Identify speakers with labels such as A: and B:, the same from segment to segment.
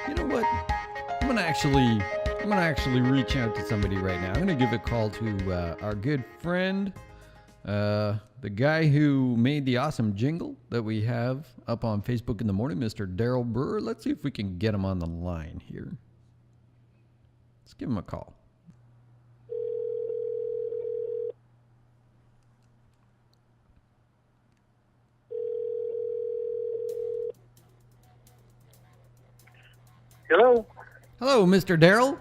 A: You know what? I'm gonna actually reach out to somebody right now. I'm gonna give a call to our good friend, the guy who made the awesome jingle that we have up on Facebook in the morning, Mr. Daryl Brewer. Let's see if we can get him on the line here. Let's give him a call.
B: Hello.
A: Hello, Mr. Daryl.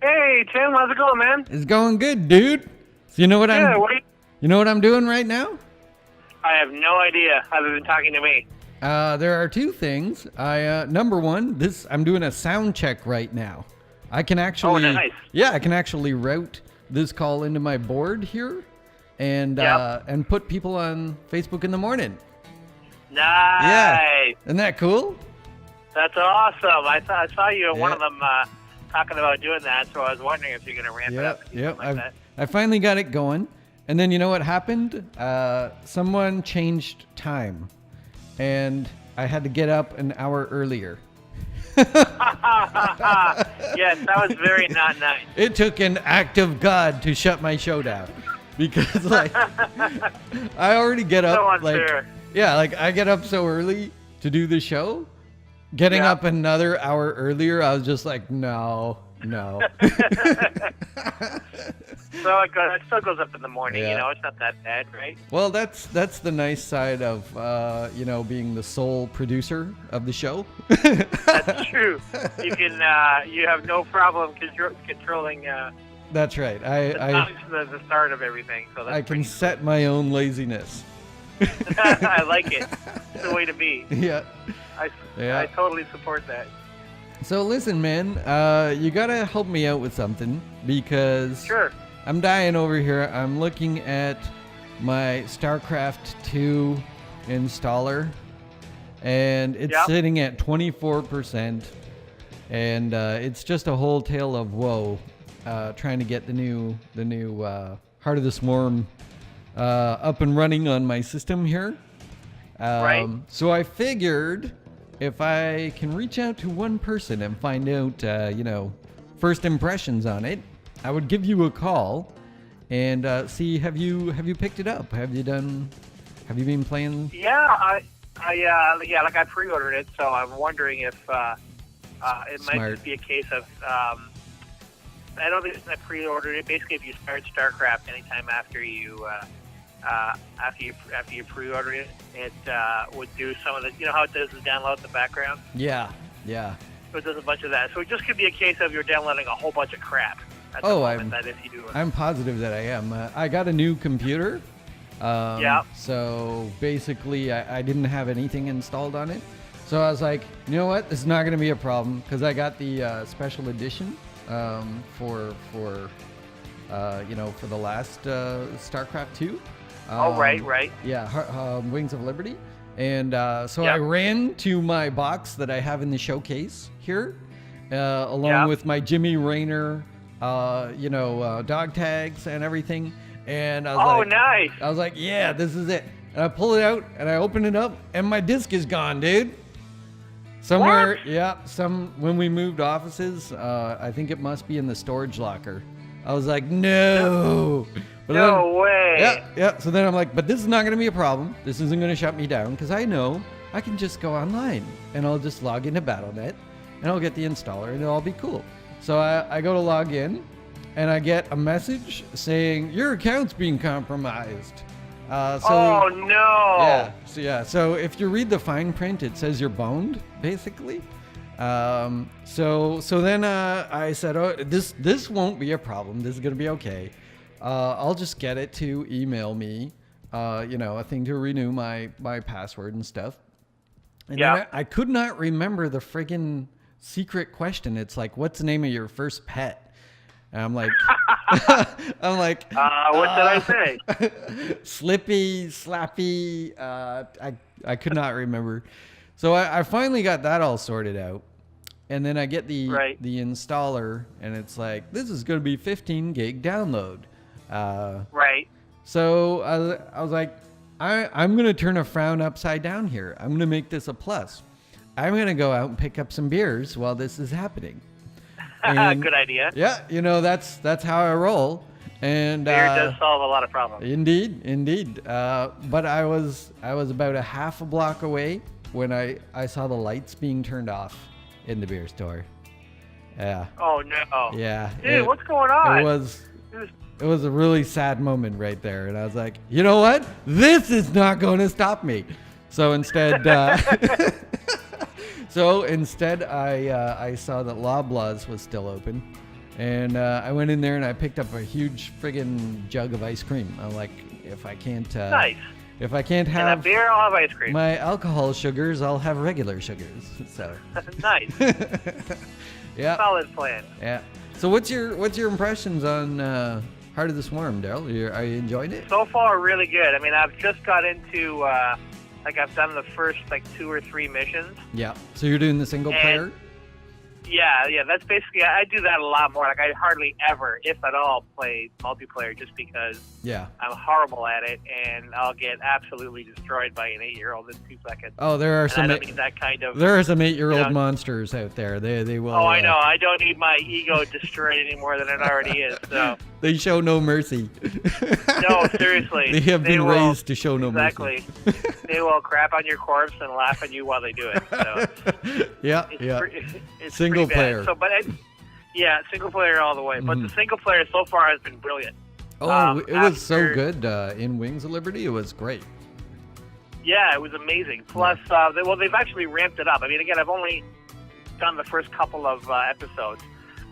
B: Hey, Tim. How's it going, man?
A: It's going good, dude. So you know what
B: Yeah,
A: you know what I'm doing right now?
B: I have no idea other than talking to me.
A: There are two things. Number one, I'm doing a sound check right now. I can actually,
B: nice.
A: Yeah, I can actually route this call into my board here, and put people on Facebook in the morning.
B: Nice.
A: Yeah, isn't that cool?
B: That's awesome. I saw you at one of them talking about doing that, so I was wondering if you're going to ramp it up.
A: Yep.
B: Like that.
A: I finally got it going, and then you know what happened? Someone changed time, and I had to get up an hour earlier.
B: Yes, that was very not nice.
A: It took an act of God to shut my show down, because I already get up
B: So unfair.
A: I get up so early to do the show. Getting up another hour earlier, I was just like, no.
B: So it still goes up in the morning,
A: Yeah.
B: you know, it's not that bad, right?
A: Well, that's the nice side of being the sole producer of the show.
B: That's true. You have no problem controlling
A: That's right.
B: the start of everything. So that's
A: I can set my own laziness.
B: I like it. It's the way to be.
A: Yeah.
B: I totally support that.
A: So listen, man, you gotta help me out with something, because
B: Sure.
A: I'm dying over here. I'm looking at my StarCraft 2 installer, and it's sitting at 24%, and it's just a whole tale of woe, trying to get the new Heart of the Swarm up and running on my system here.
B: Right.
A: So I figured if I can reach out to one person and find out, first impressions on it, I would give you a call and see, have you picked it up? Have you been playing?
B: Yeah, I pre-ordered it, so I'm wondering if it might just be a case of I don't think I pre-ordered it. Basically, if you start StarCraft anytime after you pre-order it, it would do some of the, you know how it does the download in the background?
A: Yeah.
B: So it does a bunch of that. So it just could be a case of you're downloading a whole bunch of crap.
A: I'm positive that I am. I got a new computer. So basically, I didn't have anything installed on it. So I was like, you know what? This is not going to be a problem, because I got the special edition for the last StarCraft 2.
B: Right.
A: Yeah, Wings of Liberty. And I ran to my box that I have in the showcase here, along with my Jimmy Rayner, dog tags and everything. And I was
B: nice.
A: I was like, yeah, this is it. And I pull it out and I open it up, and my disc is gone, dude. Somewhere, when we moved offices, I think it must be in the storage locker. I was like, no.
B: No way.
A: Yeah. So then I'm like, but this is not going to be a problem. This isn't going to shut me down, because I know I can just go online and I'll just log into Battle.net and I'll get the installer and it'll all be cool. So I go to log in and I get a message saying your account's being compromised.
B: Oh no.
A: So if you read the fine print, it says you're boned, basically. So then I said, oh, this won't be a problem. This is gonna be okay. I'll just get it to email me, a thing to renew my password and stuff. And then I could not remember the friggin' secret question. It's like, what's the name of your first pet? And I'm like, what did
B: I say?
A: Slippy, Slappy. I could not remember. So I finally got that all sorted out. And then I get the installer, and it's like, this is going to be 15 gig download.
B: Right.
A: So I was like, I'm going to turn a frown upside down here. I'm going to make this a plus. I'm going to go out and pick up some beers while this is happening. And,
B: good idea.
A: Yeah, that's how I roll. And
B: beer does solve a lot of problems.
A: Indeed. But I was about a half a block away when I saw the lights being turned off in the beer store. Yeah.
B: Oh no.
A: Yeah.
B: Dude, what's going on?
A: It was a really sad moment right there, and I was like, you know what? This is not going to stop me. So instead, I saw that Loblaws was still open, and I went in there and I picked up a huge friggin' jug of ice cream. I'm like, if I can't have
B: and a beer, I'll have ice cream.
A: My alcohol sugars, I'll have regular sugars. So
B: nice.
A: Yeah.
B: Solid plan.
A: Yeah. So what's your impressions on Heart of the Swarm, Daryl? Are you enjoying it?
B: So far, really good. I mean, I've just got into I've done the first 2 or 3 missions.
A: Yeah. So you're doing the single player?
B: Yeah. That's basically, I do that a lot more. I hardly ever, if at all, play multiplayer just because I'm horrible at it, and I'll get absolutely destroyed by an 8-year-old in 2 seconds.
A: Oh, there are some.
B: I don't need that kind of.
A: There are some 8-year-old monsters out there. They will.
B: Oh, I know. I don't need my ego destroyed any more than it already is. So.
A: They show no mercy.
B: No, seriously.
A: They have been raised to show no
B: mercy. Exactly. They will crap on your corpse and laugh at you while they do it. So.
A: Yeah.
B: It's
A: single player.
B: So, single player all the way. But the single player so far has been brilliant.
A: Oh, it was so good in Wings of Liberty. It was great.
B: Yeah, it was amazing. Plus, they've actually ramped it up. I mean, again, I've only done the first couple of episodes.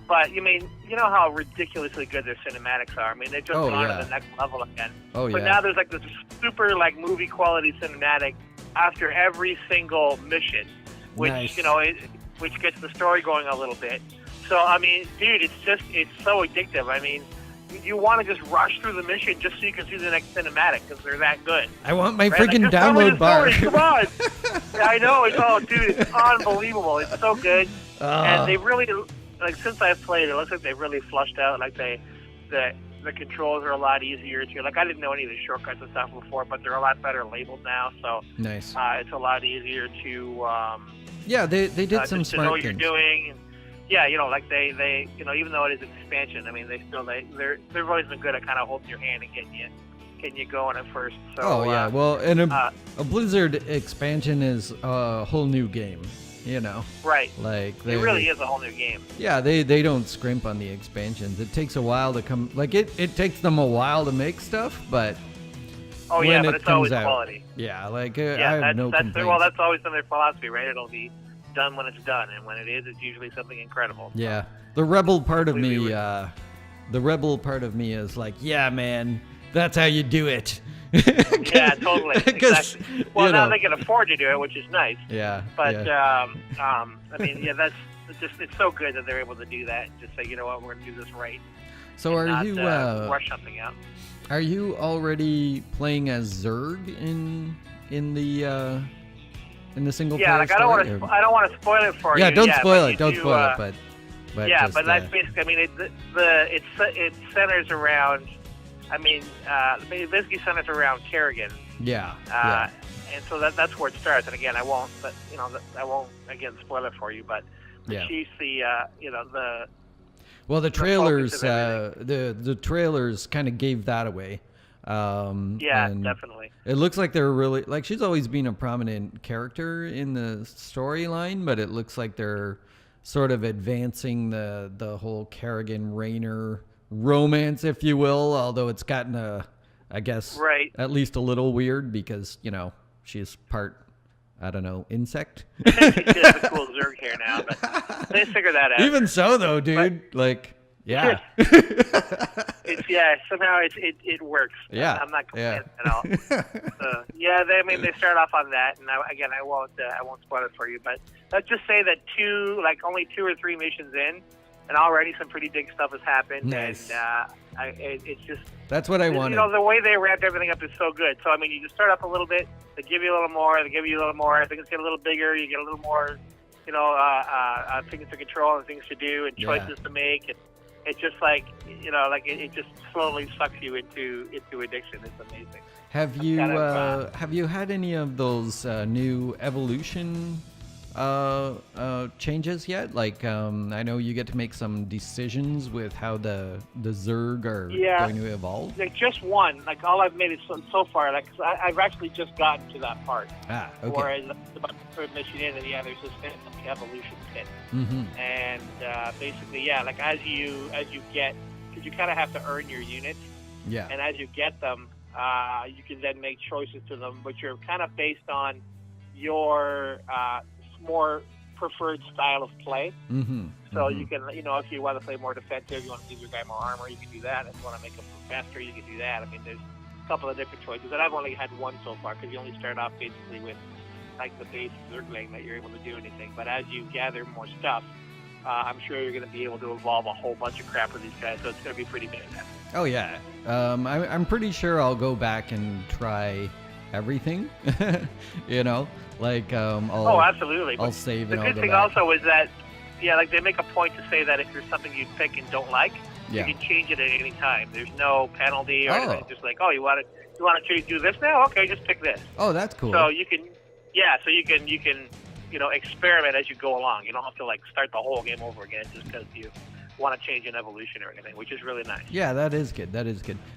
B: But, you know how ridiculously good their cinematics are. I mean, they've just gone to the next level again.
A: Oh,
B: but now there's this super, movie quality cinematic after every single mission, which, which gets the story going a little bit. So, I mean, dude, it's so addictive. I mean, you want to just rush through the mission just so you can see the next cinematic because they're that good.
A: I want my freaking download bar.
B: Come on. I know. It's unbelievable. It's so good. And they really... since I've played, it looks like they've really flushed out. The controls are a lot easier too. I didn't know any of the shortcuts and stuff before, but they're a lot better labeled now. So
A: nice.
B: It's a lot easier to.
A: They did some smart things.
B: To know what you're doing. And, yeah, they even though it is an expansion, I mean they've always been good at kind of holding your hand and getting you going at first. So,
A: well, and a Blizzard expansion is a whole new game.
B: Right.
A: It
B: really is a whole new game.
A: Yeah, they don't scrimp on the expansions. It takes a while to come. It takes them a while to make stuff, but
B: but it's always quality.
A: Yeah, I have no complaints.
B: Well, that's always been their philosophy, right? It'll be done when it's done, and when it is, it's usually something incredible.
A: Yeah, the rebel part of me, is like, yeah, man, that's how you do it.
B: Yeah, totally. Exactly. Well, now they can afford to do it, which is nice.
A: Yeah.
B: But I mean, that's it's so good that they're able to do that and just say, you know what, we're going to do this right.
A: So you
B: rush something out?
A: Are you already playing as Zerg in the single player?
B: Yeah, I don't want to spoil it for you.
A: Yeah, don't spoil it. Don't spoil it. But
B: yeah, but that's basically. I mean, it centers around. I mean, it basically centers around Kerrigan.
A: Yeah.
B: And so that's where it starts. And again, I won't again spoil it for you. But she's the
A: Well, the trailers the trailers kind of gave that away.
B: Definitely.
A: It looks like they're really she's always been a prominent character in the storyline, but it looks like they're sort of advancing the whole Kerrigan Rayner romance, if you will, although it's gotten at least a little weird because she's part, I don't know, insect.
B: She has a cool Zerg hair now, but they figure that out.
A: Even so, though, dude, yeah.
B: Somehow it works.
A: Yeah,
B: I'm not complaining at all. They start off on that, and I won't spoil it for you, but let's just say that only 2 or 3 missions in, and already some pretty big stuff has happened.
A: Nice.
B: And it's just
A: that's what I wanted.
B: The way they ramped everything up is so good. So I mean, you just start up a little bit, they give you a little more, things get a little bigger, you get a little more, things to control and things to do and choices to make. And it's just it just slowly sucks you into addiction. It's amazing.
A: Have you had any of those new evolution changes yet? Like, I know you get to make some decisions with how the Zerg are going to evolve.
B: Like just one. Like all I've made it so far. Like I've actually just gotten to that part.
A: Ah, okay.
B: Whereas about the third mission in, and there's this thing, the evolution pit, and basically, like as you get, because you kind of have to earn your units.
A: Yeah.
B: And as you get them, you can then make choices to them, which are kind of based on your more preferred style of play. So you can, if you want to play more defensive, you want to give your guy more armor, you can do that. If you want to make him faster, you can do that. I mean, there's a couple of different choices. And I've only had one so far, because you only start off basically with like the base Zergling that you're able to do anything. But as you gather more stuff, I'm sure you're going to be able to evolve a whole bunch of crap with these guys, so it's going to be pretty big.
A: Oh yeah, I'm pretty sure I'll go back and try everything. Like
B: absolutely.
A: I'll save
B: it.
A: The
B: good thing also is that like they make a point to say that if there's something you pick and don't like, you can change it at any time. There's no penalty or anything. It's just like, you want to do this now? Okay, just pick this.
A: Oh, that's cool.
B: So you can you can experiment as you go along. You don't have to like start the whole game over again just because you want to change an evolution or anything, which is really nice.
A: Yeah, that is good.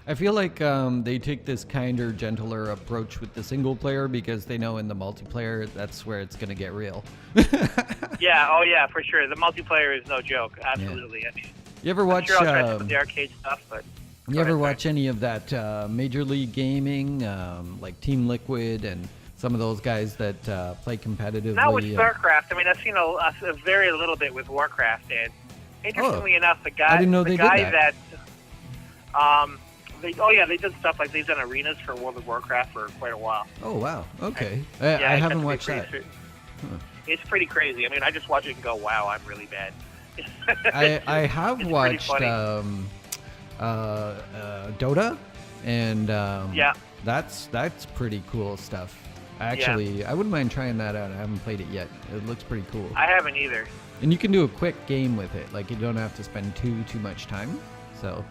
A: I feel like they take this kinder, gentler approach with the single player because they know in the multiplayer that's where it's going to get real.
B: Yeah, for sure. The multiplayer is no joke. Absolutely.
A: Yeah.
B: I mean,
A: you ever watch
B: I'll try some of the arcade stuff, but
A: you ever watch any of that Major League Gaming, like Team Liquid and some of those guys that play competitively?
B: Not with StarCraft. I mean, I've seen a very little bit with Warcraft, and interestingly enough, the guy,
A: I didn't know they did that.
B: They did stuff like they've done arenas for World of Warcraft for quite a while.
A: Oh wow, okay. I haven't watched that.
B: It's pretty crazy. I mean, I just watch it and go, "Wow, I'm really bad."
A: I have watched Dota, and that's pretty cool stuff. Actually, I wouldn't mind trying that out. I haven't played it yet. It looks pretty cool.
B: I haven't either.
A: And you can do a quick game with it. Like, you don't have to spend too much time. So,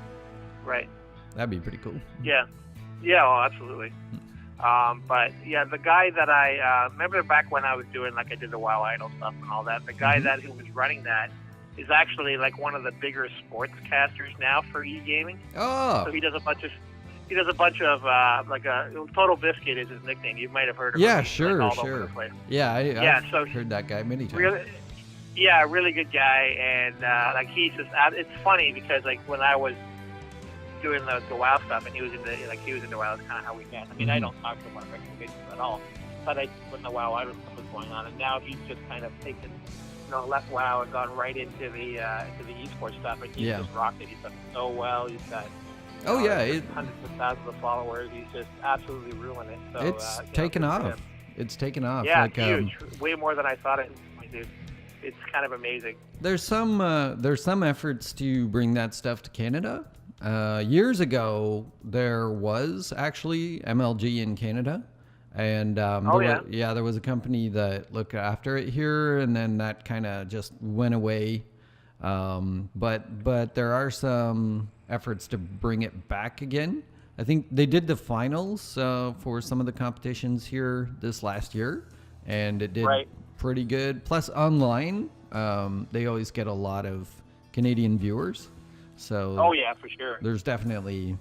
B: right.
A: That'd be pretty cool.
B: Yeah. Yeah, absolutely. But, the guy that I remember back when I was doing, like, I did the WoW Idol stuff and all that, the guy who was running that is actually, like, one of the bigger sportscasters now for e-gaming.
A: Oh.
B: So he does a bunch of Total Biscuit is his nickname. You might have heard of him.
A: Yeah, sure. Yeah, I've
B: so
A: heard that guy many times.
B: Really good guy, and he's just. It's funny because like when I was doing the WoW stuff, and he was into WoW. That's kind of how we met. I mean, I don't talk to him on a regular basis at all, but when the WoW stuff was going on, and now he's just kind of taken, left WoW and gone right into the esports stuff, and he's just rocked it. He's done so well. He's got. Hundreds of thousands of followers. He's just absolutely ruining it. So
A: it's taken off. It's taken off.
B: Yeah,
A: like,
B: huge. Way more than I thought it would do. It's kind of amazing.
A: There's some efforts to bring that stuff to Canada. Years ago, there was actually MLG in Canada, and there was a company that looked after it here, and then that kind of just went away. But there are some efforts to bring it back again. I think they did the finals for some of the competitions here this last year, and it did pretty good. Plus online, they always get a lot of Canadian viewers. So
B: for sure.
A: There's definitely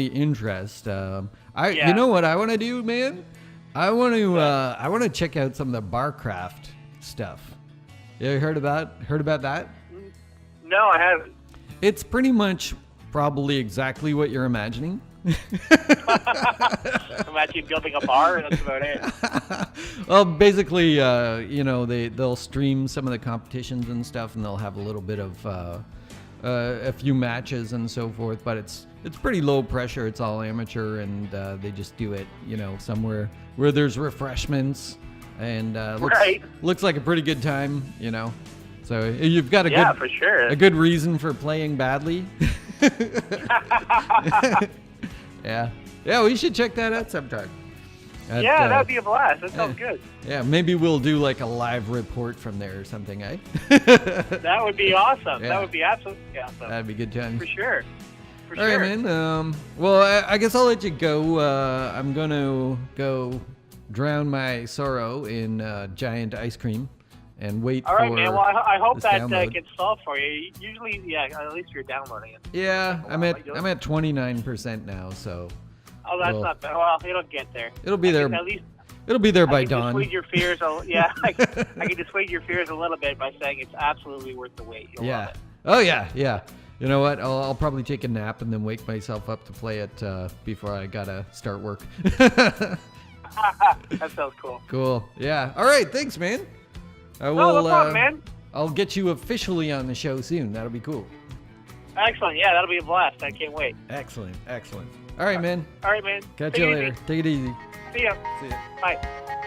A: interest. You know what I want to do, man? I want to check out some of the Barcraft stuff. You heard about that?
B: No, I haven't.
A: It's pretty much probably exactly what you're imagining.
B: Imagine building a bar, and that's about it.
A: Well, basically, they'll stream some of the competitions and stuff, and they'll have a little bit of a few matches and so forth. But it's pretty low pressure. It's all amateur, and they just do it, somewhere where there's refreshments, and looks like a pretty good time, So you've got a good reason for playing badly. Yeah, we should check that out sometime.
B: That would be a blast. That sounds good.
A: Yeah, maybe we'll do like a live report from there or something, eh?
B: That would be awesome. Yeah. That would be absolutely awesome.
A: That'd be good times.
B: For sure.
A: All right, man. Well, I guess I'll let you go. I'm going to go drown my sorrow in giant ice cream. and wait
B: All right,
A: for
B: man. Well, I hope
A: this
B: that
A: download.
B: gets solved for you. Usually, yeah, at least you're downloading it.
A: Yeah, I'm at 29% now, so.
B: Oh, that's not bad. Well, it'll get there.
A: It'll be there.
B: At least
A: It'll be there by
B: I can
A: dawn.
B: dissuade your fears. Yeah, I can dissuade your fears a little bit by saying it's absolutely worth the wait. You'll love it.
A: Oh yeah. You know what? I'll probably take a nap and then wake myself up to play it before I gotta start work.
B: That sounds cool.
A: Cool. Yeah. All right. Thanks, man. I will.
B: No problem, man.
A: I'll get you officially on the show soon. That'll be cool.
B: Excellent. Yeah, that'll be a blast. I can't wait.
A: Excellent. All right, man.
B: All right, man.
A: Catch
B: Take
A: you
B: it
A: later.
B: easy.
A: Take it easy.
B: See ya.
A: See ya.
B: Bye.